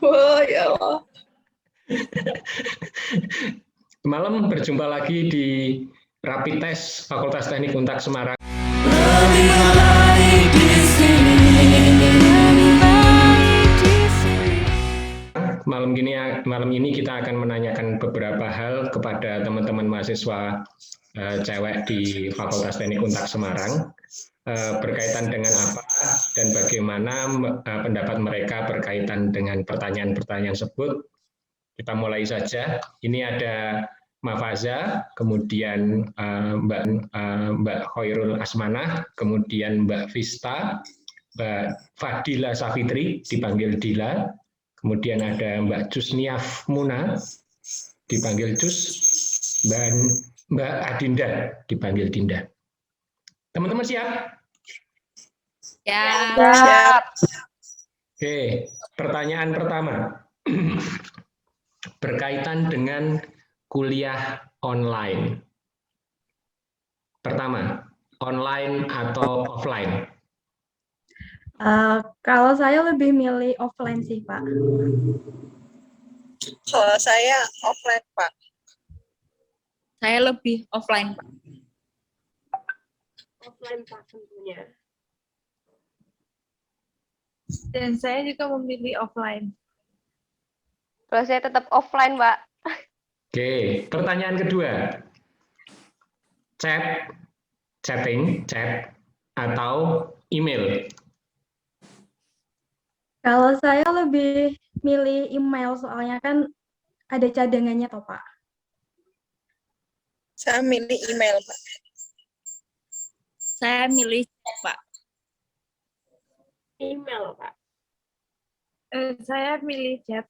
Oh ya Allah. Malam berjumpa lagi di Rapid Test Fakultas Teknik Untak Semarang. Malam ini kita akan menanyakan beberapa hal kepada teman-teman mahasiswa cewek di Fakultas Teknik Untak Semarang berkaitan dengan apa dan bagaimana pendapat mereka berkaitan dengan pertanyaan-pertanyaan tersebut. Kita mulai saja. Ini ada Mafaza, kemudian Mbak Khairul Asmanah, kemudian Mbak Vista, Mbak Fadila Safitri, dipanggil Dila, kemudian ada Mbak Cusniaf Muna, dipanggil Cus, dan Mbak Adinda, dipanggil Dinda. Teman-teman siap? Ya. Siap. Oke, pertanyaan pertama. Berkaitan dengan kuliah online. Pertama, online atau offline? Kalau saya lebih milih offline sih, Pak. Kalau saya offline, Pak. Saya lebih offline, Pak. Offline, Pak, tentunya. Dan saya juga memilih offline. Kalau saya tetap offline, Mbak. Oke, pertanyaan kedua. Chat, atau email? Kalau saya lebih milih email, soalnya kan ada cadangannya toh, Pak. Saya milih email, Pak. Saya milih chat, Pak. Email, Pak. Saya milih chat.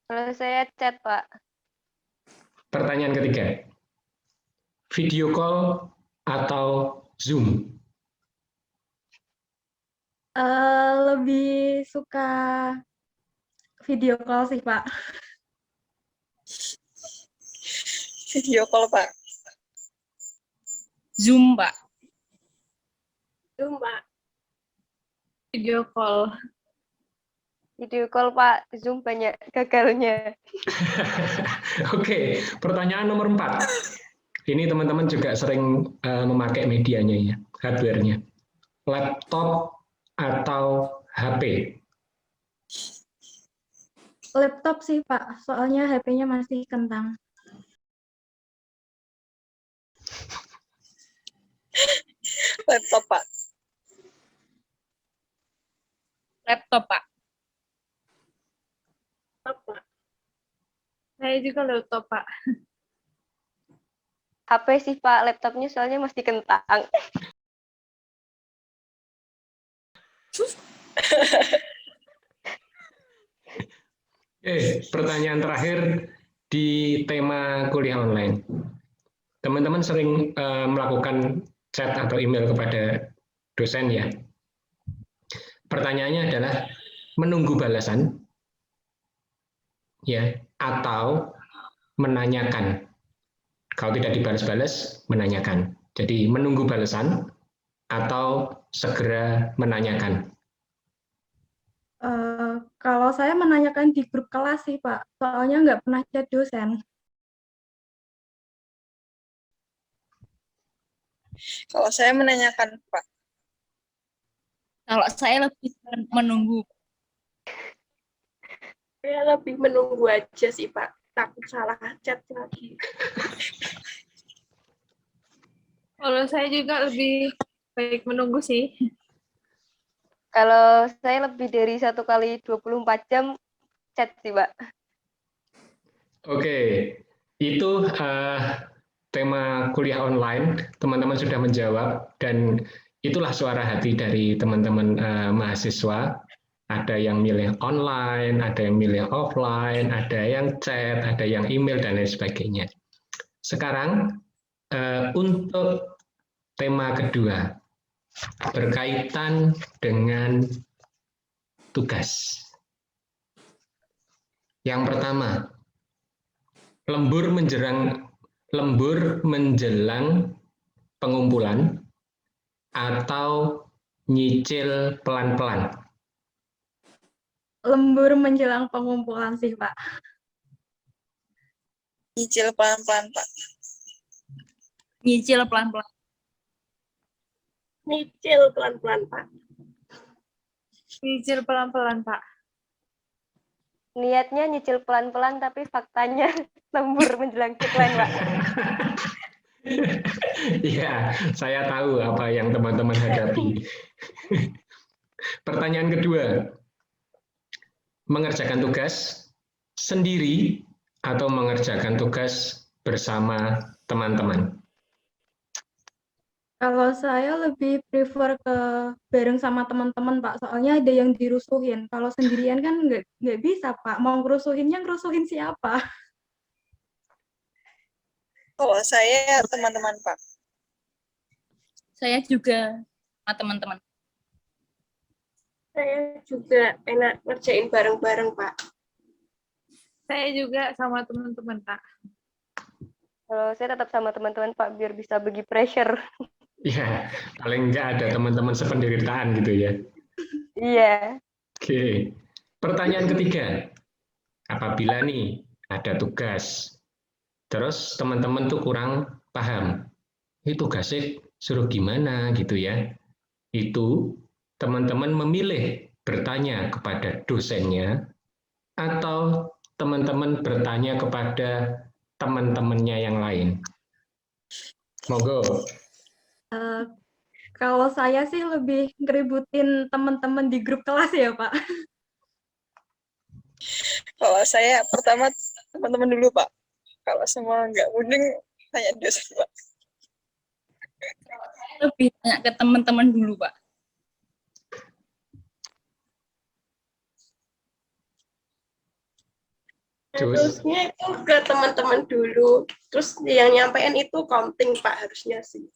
Kalau saya chat, Pak. Pertanyaan ketiga. Video call atau Zoom? Lebih suka video call sih, Pak. Video call, Pak. Zoom, Pak. Zoom, Pak. Video call. Video call, Pak. Zoom banyak gagalnya. Oke, pertanyaan nomor 4. Ini teman-teman juga sering memakai medianya ya, hardware-nya. Laptop atau HP? Laptop sih, Pak. Soalnya HP-nya masih kentang. Laptop, Pak. Laptop, Pak. Pak. Saya juga laptop, Pak. HP sih, Pak. Laptopnya soalnya masih kentang. Pertanyaan terakhir di tema kuliah online. Teman-teman sering melakukan chat atau email kepada dosen ya. Pertanyaannya adalah menunggu balasan ya atau menanyakan. Kalau tidak dibalas-balas, menanyakan. Jadi menunggu balasan atau segera menanyakan. Kalau saya menanyakan di grup kelas sih, Pak. Soalnya nggak pernah chat dosen. Kalau saya menanyakan, Pak. Kalau saya lebih menunggu. Saya lebih menunggu aja sih, Pak. Takut salah chat lagi. Kalau saya juga lebih baik menunggu sih. Kalau saya lebih dari 1 kali 24 jam chat sih, Pak. Oke, itu tema kuliah online. Teman-teman sudah menjawab dan itulah suara hati dari teman-teman mahasiswa. Ada yang milih online, ada yang milih offline, ada yang chat, ada yang email, dan lain sebagainya. Sekarang, untuk tema kedua, berkaitan dengan tugas. Yang pertama, lembur menjelang pengumpulan atau nyicil pelan-pelan. lembur menjelang pengumpulan sih, Pak. Nyicil pelan-pelan, Pak. Nyicil pelan-pelan. Nyicil pelan-pelan, Pak. Nyicil pelan-pelan, Pak. Niatnya nyicil pelan-pelan, tapi faktanya lembur menjelang deadline, Pak. Iya, saya tahu apa yang teman-teman hadapi. Pertanyaan kedua, mengerjakan tugas sendiri atau mengerjakan tugas bersama teman-teman? Kalau saya lebih prefer ke bareng sama teman-teman, Pak. Soalnya ada yang dirusuhin. Kalau sendirian kan nggak bisa, Pak. Mau ngerusuhin siapa? Kalau saya teman-teman, Pak. Saya juga sama teman-teman. Saya juga enak ngerjain bareng-bareng, Pak. Saya juga sama teman-teman, Pak. Kalau saya tetap sama teman-teman, Pak, biar bisa bagi pressure. Ya, paling enggak ada teman-teman sependeritaan gitu ya. Iya. Oke. Pertanyaan ketiga. Apabila nih ada tugas, terus teman-teman tuh kurang paham, ini tugasnya suruh gimana gitu ya. Itu teman-teman memilih bertanya kepada dosennya atau teman-teman bertanya kepada teman-temannya yang lain. Monggo. Kalau saya sih lebih ngeributin teman-teman di grup kelas ya, Pak. Kalau saya pertama teman-teman dulu, Pak. Kalau semua nggak mudeng, tanya dosen, Pak. Lebih tanya ke teman-teman dulu, Pak. Harusnya itu ke teman-teman dulu. Terus yang nyampein itu counting, Pak, harusnya sih.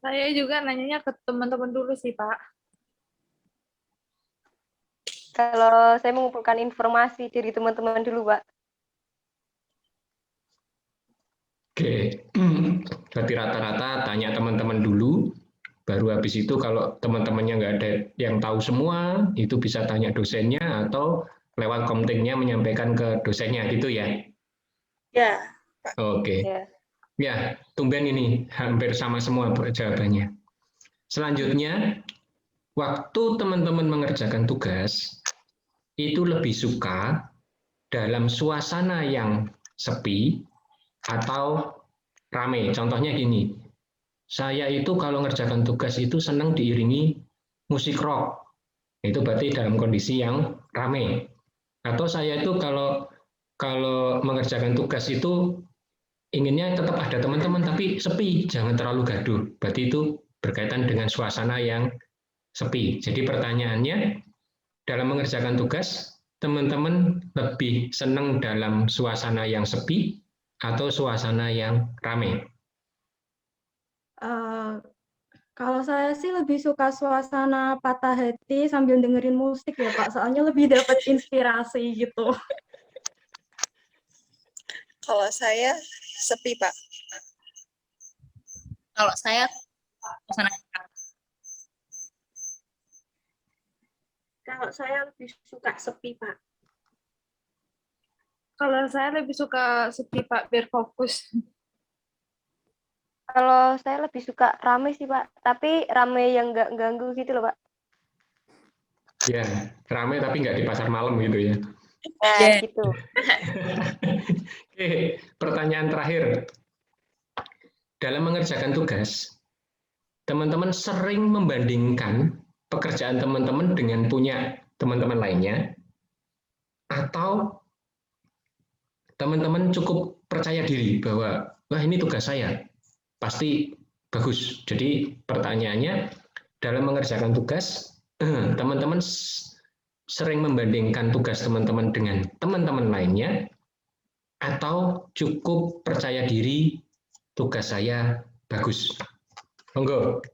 Saya juga nanyanya ke teman-teman dulu sih, Pak. Kalau saya mengumpulkan informasi dari teman-teman dulu, Pak. Oke, berarti rata-rata tanya teman-teman dulu, baru habis itu kalau teman-temannya nggak ada yang tahu semua, itu bisa tanya dosennya atau lewat komtingnya menyampaikan ke dosennya gitu ya. Ya. Oke. Ya. Ya, tumben ini hampir sama semua jawabannya. Selanjutnya, waktu teman-teman mengerjakan tugas, itu lebih suka dalam suasana yang sepi atau rame. Contohnya gini, saya itu kalau ngerjakan tugas itu senang diiringi musik rock. Itu berarti dalam kondisi yang rame. Atau saya itu kalau mengerjakan tugas itu inginnya tetap ada teman-teman tapi sepi, jangan terlalu gaduh. Berarti itu berkaitan dengan suasana yang sepi. Jadi pertanyaannya, dalam mengerjakan tugas, teman-teman lebih senang dalam suasana yang sepi atau suasana yang ramai? Kalau saya sih lebih suka suasana patah hati sambil dengerin musik ya, Pak. Soalnya lebih dapat inspirasi gitu. Kalau saya sepi, Pak. Kalau saya suasana Kalau saya lebih suka sepi, Pak. Kalau saya lebih suka sepi, Pak, biar fokus. Kalau saya lebih suka rame sih, Pak. Tapi rame yang nggak ganggu gitu loh, Pak. Ya, rame tapi nggak di pasar malam gitu ya. Nah, Ya. gitu. Oke, pertanyaan terakhir. Dalam mengerjakan tugas, teman-teman sering membandingkan pekerjaan teman-teman dengan punya teman-teman lainnya, atau teman-teman cukup percaya diri bahwa, wah ini tugas saya, pasti bagus. Jadi pertanyaannya, dalam mengerjakan tugas, teman-teman sering membandingkan tugas teman-teman dengan teman-teman lainnya, atau cukup percaya diri tugas saya bagus? Monggo.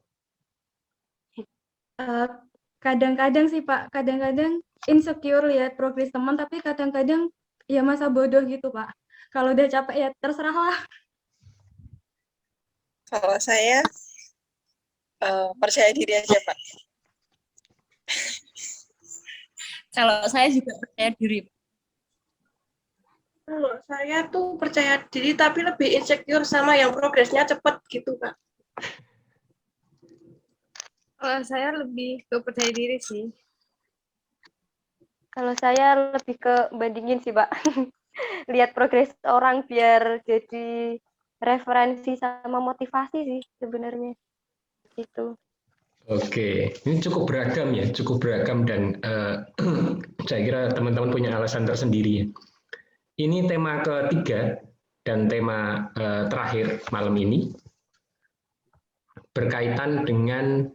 Kadang-kadang sih, Pak. Kadang-kadang insecure lihat progres teman, tapi kadang-kadang ya masa bodoh gitu, Pak. Kalau udah capek ya terserahlah. Kalau saya percaya diri aja, Pak. Kalau saya juga percaya diri. Kalau saya tuh percaya diri tapi lebih insecure sama yang progresnya cepet gitu, Kak. Kalau saya lebih ke percaya diri sih. Kalau saya lebih ke bandingin sih, Pak. Lihat progres orang biar jadi referensi sama motivasi sih sebenarnya. Itu. Oke, ini cukup beragam ya, cukup beragam dan saya kira teman-teman punya alasan tersendiri ya. Ini tema ketiga dan tema terakhir malam ini berkaitan dengan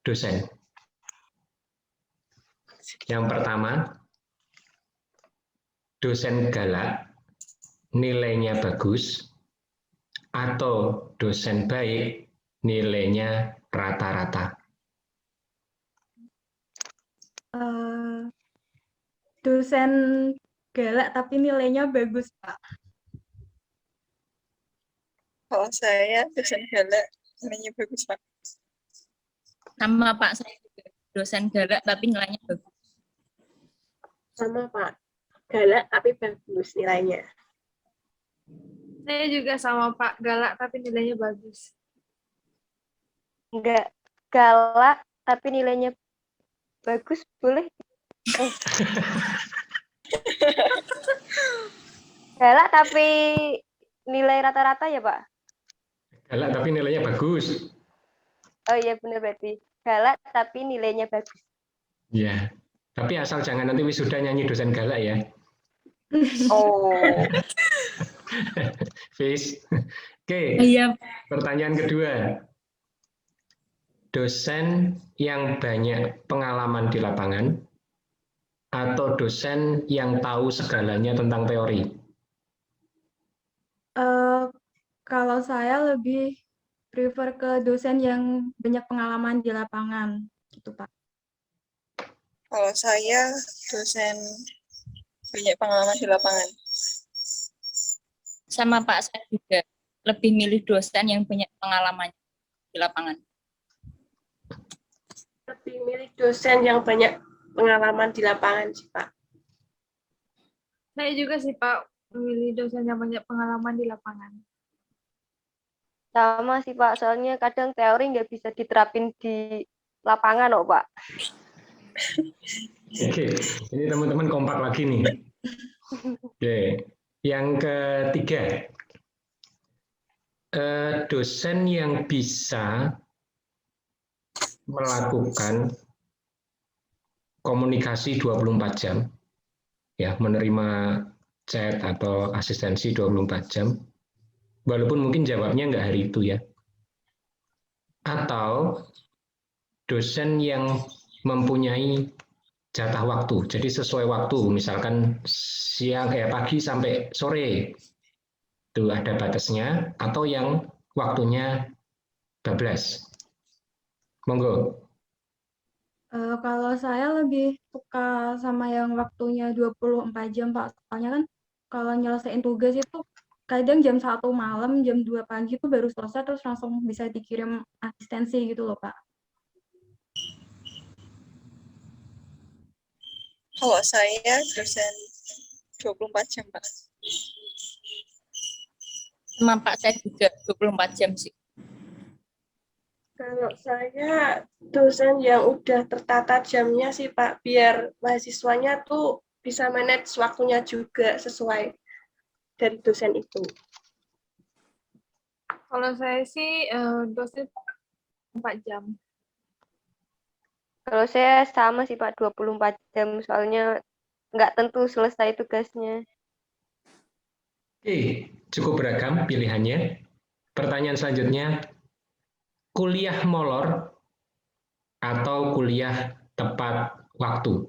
dosen. Yang pertama, dosen galak, nilainya bagus, atau dosen baik, nilainya rata-rata. Dosen galak tapi nilainya bagus, Pak. Kalau saya dosen galak, nilainya bagus, Pak. Sama Pak, saya juga dosen galak tapi nilainya bagus. Sama, Pak. Galak tapi bagus nilainya. Saya juga sama Pak, galak tapi nilainya bagus. Enggak galak tapi nilainya bagus, boleh? Galak tapi nilai rata-rata ya, Pak? Galak tapi nilainya bagus. Oh iya benar berarti. Galak tapi nilainya bagus. Ya, tapi asal jangan nanti wisuda nyanyi dosen galak ya. Oh. Fis. Oke, Iya, pertanyaan kedua. Dosen yang banyak pengalaman di lapangan atau dosen yang tahu segalanya tentang teori? Kalau saya lebih prefer ke dosen yang banyak pengalaman di lapangan, gitu Pak. Kalau saya dosen banyak pengalaman di lapangan. sama Pak, saya juga lebih milih dosen yang banyak pengalaman di lapangan. Lebih milih dosen yang banyak pengalaman di lapangan sih, Pak. Saya juga sih Pak, memilih dosen yang banyak pengalaman di lapangan. Sama sih Pak, soalnya kadang teori nggak bisa diterapin di lapangan loh Pak. Oke, ini teman-teman kompak lagi nih. Oke, yang ketiga, dosen yang bisa melakukan komunikasi 24 jam, ya menerima chat atau asistensi 24 jam, walaupun mungkin jawabnya nggak hari itu ya. Atau dosen yang mempunyai jatah waktu, jadi sesuai waktu, misalkan siang pagi sampai sore, itu ada batasnya, atau yang waktunya bablas. Monggo. Kalau saya lebih suka sama yang waktunya 24 jam, Pak. Soalnya kan kalau nyelesain tugas itu kadang jam 1 malam, jam 2 pagi itu baru selesai, terus langsung bisa dikirim asistensi gitu loh, Pak. Kalau saya dosen 24 jam, Pak. Sama Pak, saya juga 24 jam sih. Kalau saya dosen yang udah tertata jamnya sih Pak, biar mahasiswanya tuh bisa manage waktunya juga sesuai dari dosen itu. Kalau saya sih dosen 4 jam. Kalau saya sama sih Pak, 24 jam, soalnya nggak tentu selesai tugasnya. Oke, cukup beragam pilihannya. Pertanyaan selanjutnya, kuliah molor atau kuliah tepat waktu?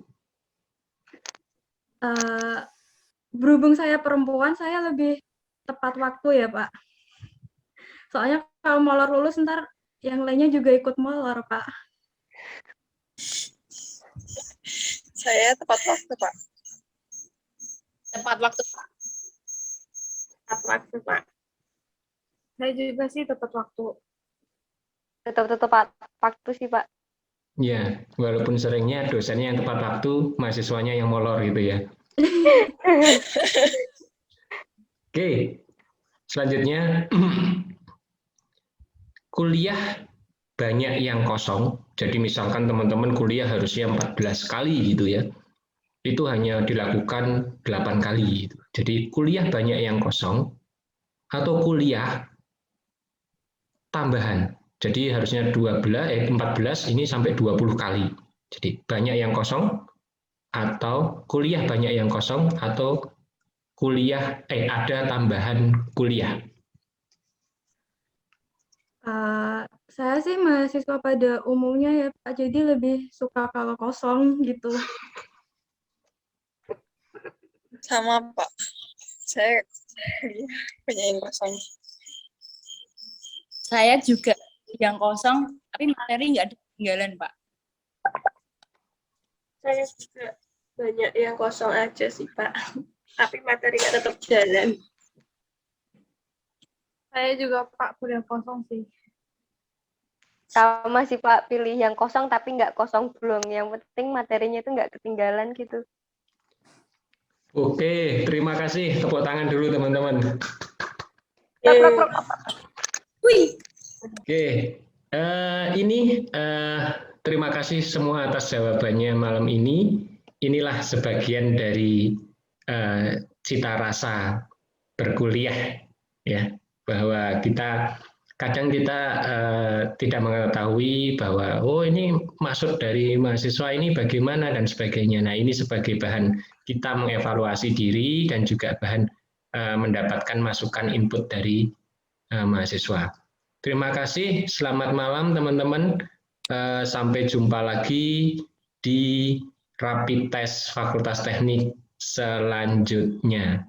Berhubung saya perempuan, saya lebih tepat waktu ya, Pak. Soalnya kalau molor lulus, ntar yang lainnya juga ikut molor, Pak. Saya tepat waktu, Pak. Tepat waktu, Pak. Tepat waktu, Pak. Saya juga sih tepat waktu. Tetap tepat waktu sih Pak. Ya, walaupun seringnya dosennya yang tepat waktu, mahasiswanya yang molor gitu ya. Oke, selanjutnya kuliah banyak yang kosong. Jadi misalkan teman-teman kuliah harusnya 14 kali gitu ya. Itu hanya dilakukan 8 kali gitu. Jadi kuliah banyak yang kosong atau kuliah tambahan. Jadi harusnya 14 ini sampai 20 kali. Jadi banyak yang kosong atau kuliah banyak yang kosong atau kuliah ada tambahan kuliah. Saya sih mahasiswa pada umumnya ya Pak, jadi lebih suka kalau kosong gitu. Sama Pak. Saya banyak yang kosong. Saya juga yang kosong, tapi materi nggak ada ketinggalan, Pak. Saya juga banyak yang kosong aja sih Pak. Tapi materinya tetap jalan. Saya juga Pak kuliah kosong sih. Sama sih Pak, pilih yang kosong tapi nggak kosong belum. Yang penting materinya itu nggak ketinggalan gitu. Oke, terima kasih. Tepuk tangan dulu teman-teman. Wih, Oke, ini terima kasih semua atas jawabannya malam ini. Inilah sebagian dari cita rasa berkuliah, ya, bahwa kadang kita tidak mengetahui bahwa ini maksud dari mahasiswa ini bagaimana dan sebagainya. Nah, ini sebagai bahan kita mengevaluasi diri dan juga bahan mendapatkan masukan input dari mahasiswa. Terima kasih, selamat malam teman-teman. Sampai jumpa lagi di rapid test Fakultas Teknik selanjutnya.